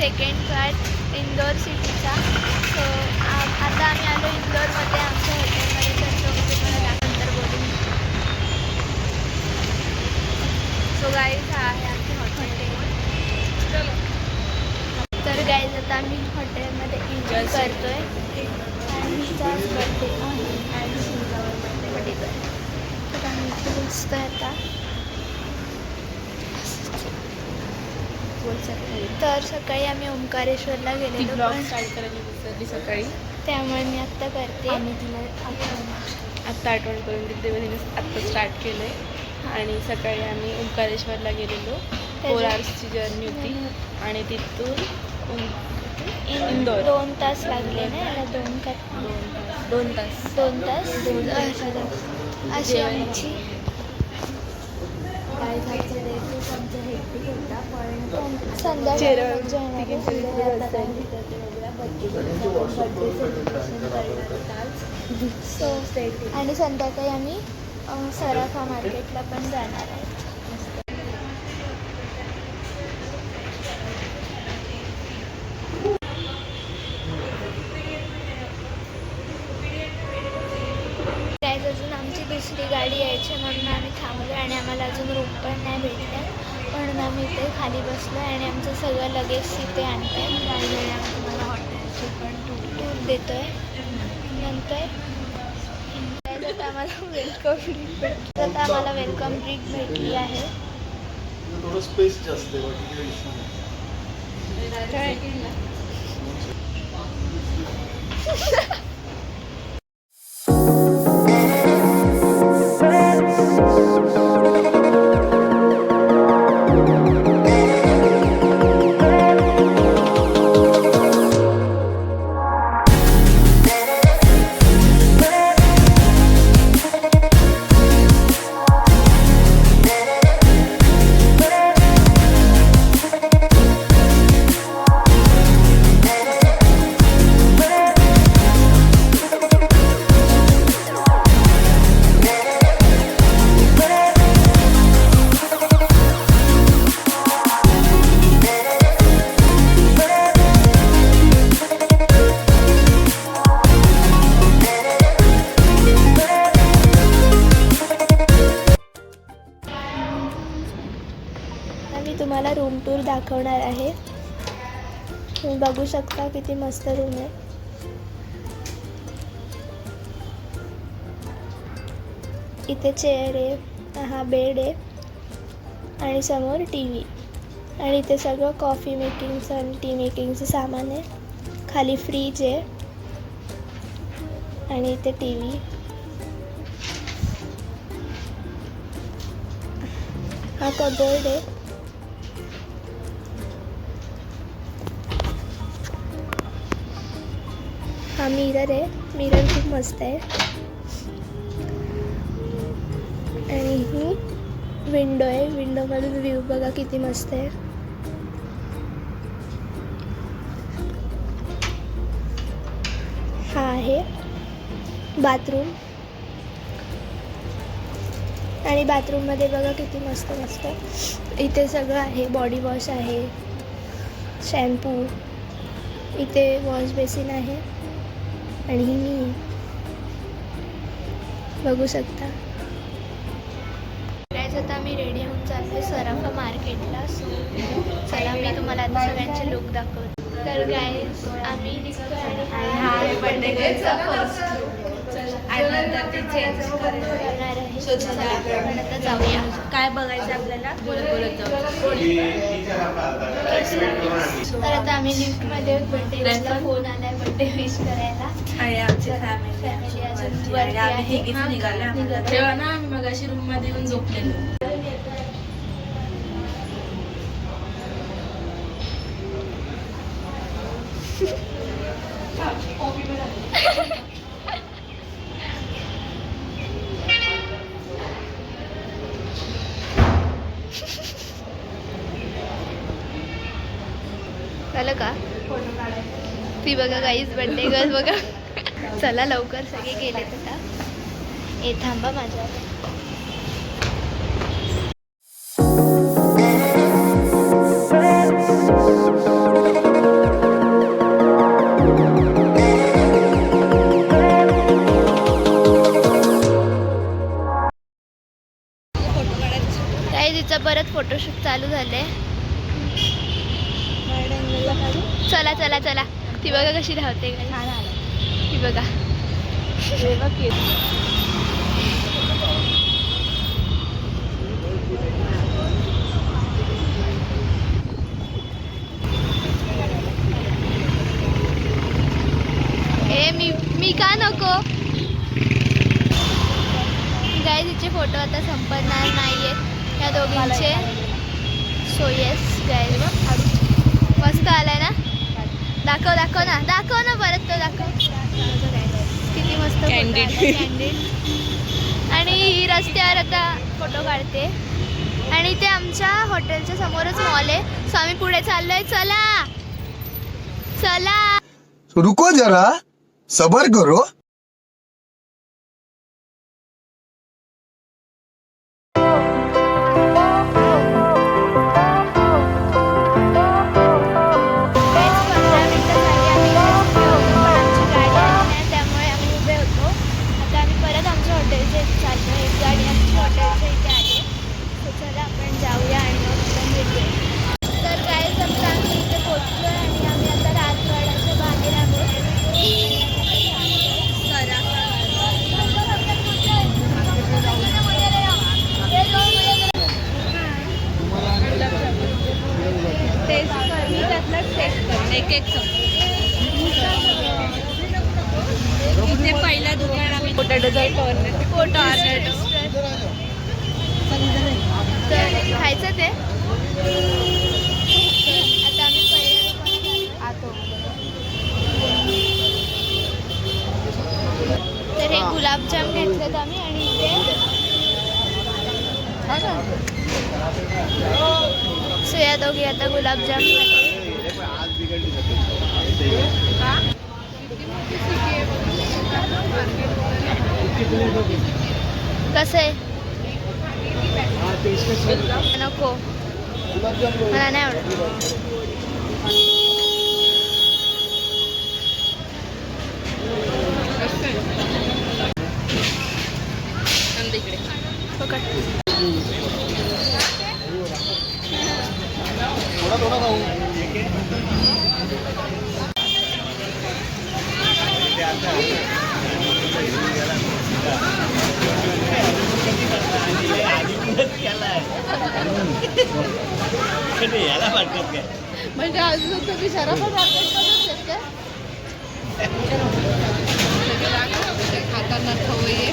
Second part Indore सिटीचा. So आता आम्ही आलो इंदोरमध्ये आमच्या हॉटेलमध्ये, तर तो तुम्हाला त्यानंतर बोलून. सो गाईज हा आहे आमचे हॉटेल. तर गाईज आता आम्ही हॉटेलमध्ये एन्जॉय करतोय आणि हिचाच बर्थडे आहे आणि शिंगावर बर्थडे तर आम्ही इथे बसतोय आता. तर सकाळी आम्ही ओंकारेश्वरला गेलेलो, ब्लॉग स्टार्ट करायला विसरली सकाळी, त्यामुळे मी आत्ता करते. आम्ही तिला आत्ता आठवण करून दिली, तेव्हा तिने आत्ता स्टार्ट केलं आहे. आणि सकाळी आम्ही ओंकारेश्वरला गेलेलो. 4 आवर्सची जर्नी होती आणि तिथून इंदोर 2 तास लागले ना याला. 2 तास अशी आमची आणि संध्याकाळी आम्ही सराफा मार्केटला पण जाणार आहे. अजून आमची दुसरी गाडी यायची म्हणून आम्ही थांबलो आणि आम्हाला अजून रूम पण नाही भेटल्या, म्हणून आम्ही इथे खाली बसलो आणि आमचं सगळं लगेज तिथे आणतो आहे. आणि आम्ही तुम्हाला हॉटेलची पण टूर देतो आहे. नंतर आता आम्हाला वेलकम ड्रिंक भेटली. आता आम्हाला वेलकम ड्रिंक भेटली आहे. थोडं स्पेस जास्त तुम्हाला रूम टूर दाखवणार आहे. तुम्ही बघू शकता किती मस्त रूम आहे. इथे चेअर आहे, हा बेड आहे आणि समोर TV आणि इथे सगळं कॉफी मेकिंगचं आणि टी मेकिंगचं सामान आहे. खाली फ्रीज आहे आणि इथे TV. हा कबोर्ड आहे. हा मिरर आहे. मिरर खूप मस्त आहे. आणि ही विंडो आहे. विंडोमधून व्ह्यू बघा किती मस्त आहे. हा आहे बाथरूम आणि बाथरूममध्ये बघा किती मस्त मस्त इथे सगळं आहे. बॉडी वॉश आहे, शॅम्पू, इथे वॉश बेसिन आहे आणि ही मी बघू शकता. आता आम्ही रेडी होऊन चाललोय सराफा मार्केटला. चला मी तुम्हाला आता सगळ्यांचे लुक दाखवते. तर गाईज आम्ही निघतोय आणि हा आहे बर्थडे गर्लचा फर्स्ट लुक आणि नंतर ते चेंज करणार आहे. आता जाऊया. काय बघायचं आपल्याला तर आता आम्ही लिफ्टमध्ये बर्थडे गर्लचा फोन आलाय बर्थडे विश करायला आणि आमची फॅमिली अजून वरती आहे. तेव्हा ना आम्ही मगाशी रूम मध्ये येऊन झोपलेलो. झालं का? ती बघा गाईज बर्थडे गर्ल बघा. चला लवकर सगळे गेलेत आता. थांबा माझ्या चालू झाले. चला चला चला. ती बघा कशी धावते. ती बघा. मी का नको. गाय तिचे फोटो आता संपणार नाहीयेत या दोघींचे. सो येस गाय मस्त आलाय ना. दाखव दाखव ना परत तो दाखव. किती मस्त कॅन्डिड. आणि ही रस्त्यावर आता फोटो काढते. आणि ते आमच्या हॉटेलच्या समोरच मॉल आहे. सो आम्ही पुढे चाललोय. चला चला. रुको जरा सबर करो. इथे पहिला दुकान आम्ही पोटॅटोचा खायचं ते. आता आम्ही तर हे गुलाबजाम घेतलेत आम्ही. आणि इथे सोया दोघी आता गुलाबजाम कसं आहे. नको मला नाही आवडत. पकड. थोडा खाऊ. म्हणजे अजून तुम्ही शराफत खाताना खवय्ये.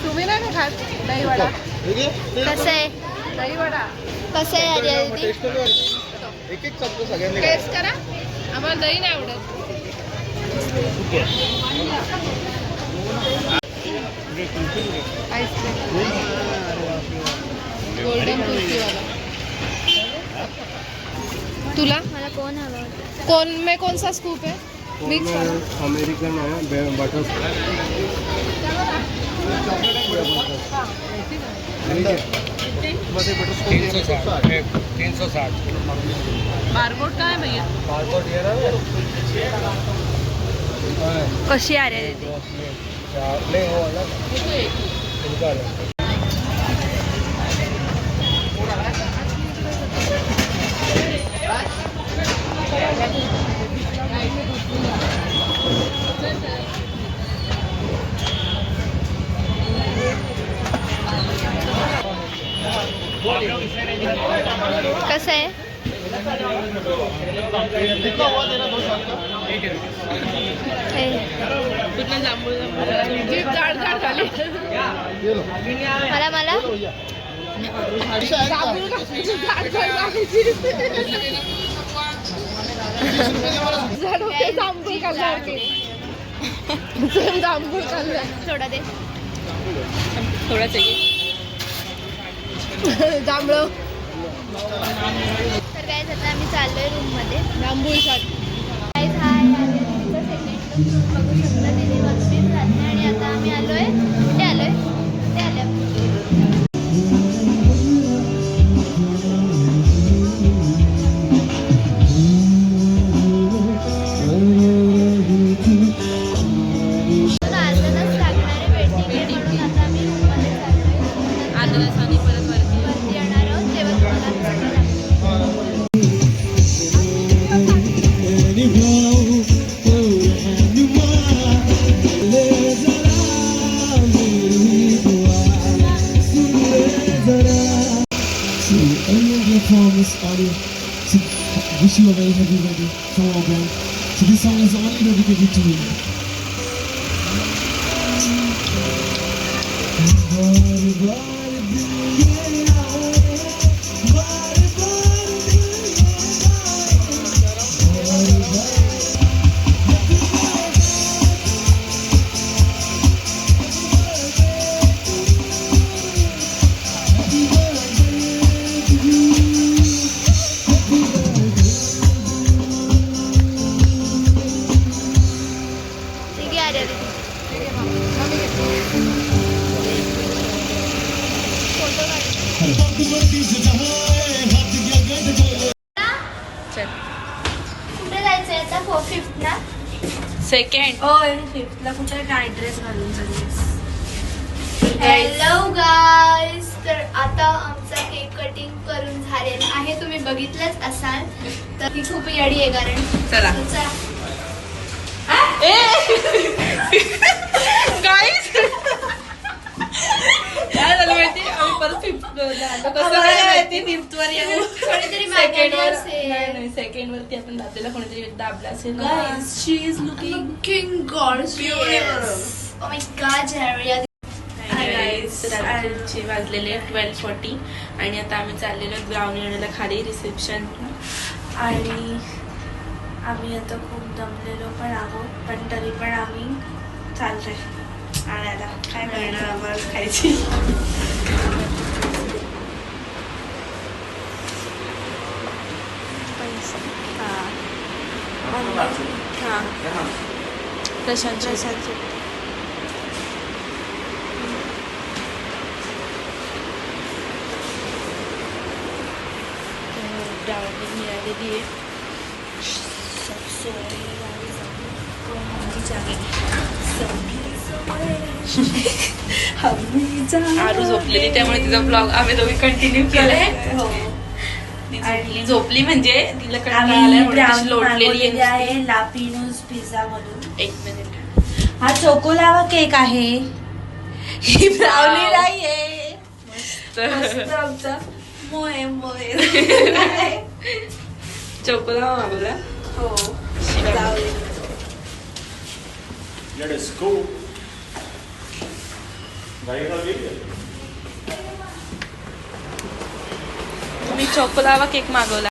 तुम्ही नाही ना खात दही वडा. कसं आहे. दही वडा कसं आहे आर्या दीदी. एक एक चमचा सगळ्यांनी टेस्ट करा. आम्हाला दही नाही आवडत. आईस्क्रीम गोल्डन कुल्फीवाला. तुला मला कोण हवं होतं. कौन में कौन सा स्कूप है. मिक्स वाला अमेरिकन है बटर. बारकोड काय आहे भैया. कशी आर्या दीदी. कसं आहे. मला मला थोडा दे. थोडा चाहिए. जांभळं. तर काय आता आम्ही चाललोय रूममध्ये. जांभूळसाठी. हाय सेकंड बघू शकता. तिथे बक्षीस घातले. आणि आता आम्ही आलोय. कुठे आलोय. कुठे आल्या. आणि परत वरती येणार आहोत तेव्हा तुम्हाला this audio to wish you a very happy birthday from our band. So this song is only dedicated to you. ठीक आहे अरे फोटो चल कुठे जायचं आता 4/5 ना सेकंड. फिफ्थला कुठे काय ड्रेस घालून चाललीस? Hello guys. तर आता आमचा केक कटिंग करून झालेला आहे. तुम्ही बघितलंच असाल. तर ही खूप येडी आहे कारण चला. चला. गाईस काय झालं माहिती आम्ही परत फिफ्थ वर येऊ. कोणीतरी मागवली असेल. नाही सेकंड वरती आपण दाबलेला कोणीतरी दाबला असेल. Guys, she is looking gorgeous. Oh my god, Jerry. रात्रीचे वाजलेले 12:40 आणि आता आम्ही चाललेलो ग्राउंड येण्याला खाली रिसेप्शन. आणि आम्ही आता खूप दमलेलो पण आहोत, पण तरी पण आम्ही चालतोय आणायला. काय मिळणार आम्हाला खायची? प्रशांत डावणी मिळालेली आहे. आरू झोपलेली त्यामुळे तिचा ब्लॉग आम्ही दोघी कंटिन्यू केलाय. आणि झोपली म्हणजे तिला कंटाळा आलाय म्हणून ती लोटलेली आहे. लापिनोज पिझ्झा मधून 1 मिनिट. हा चोकोलावा केक आहे. ही ब्राउनी नाहीये. मस्त आमचा मोये मोये. चोकोलावा मागवला. हो Let's go. गाडी चालली. मी चोकोलावा केक मागवला.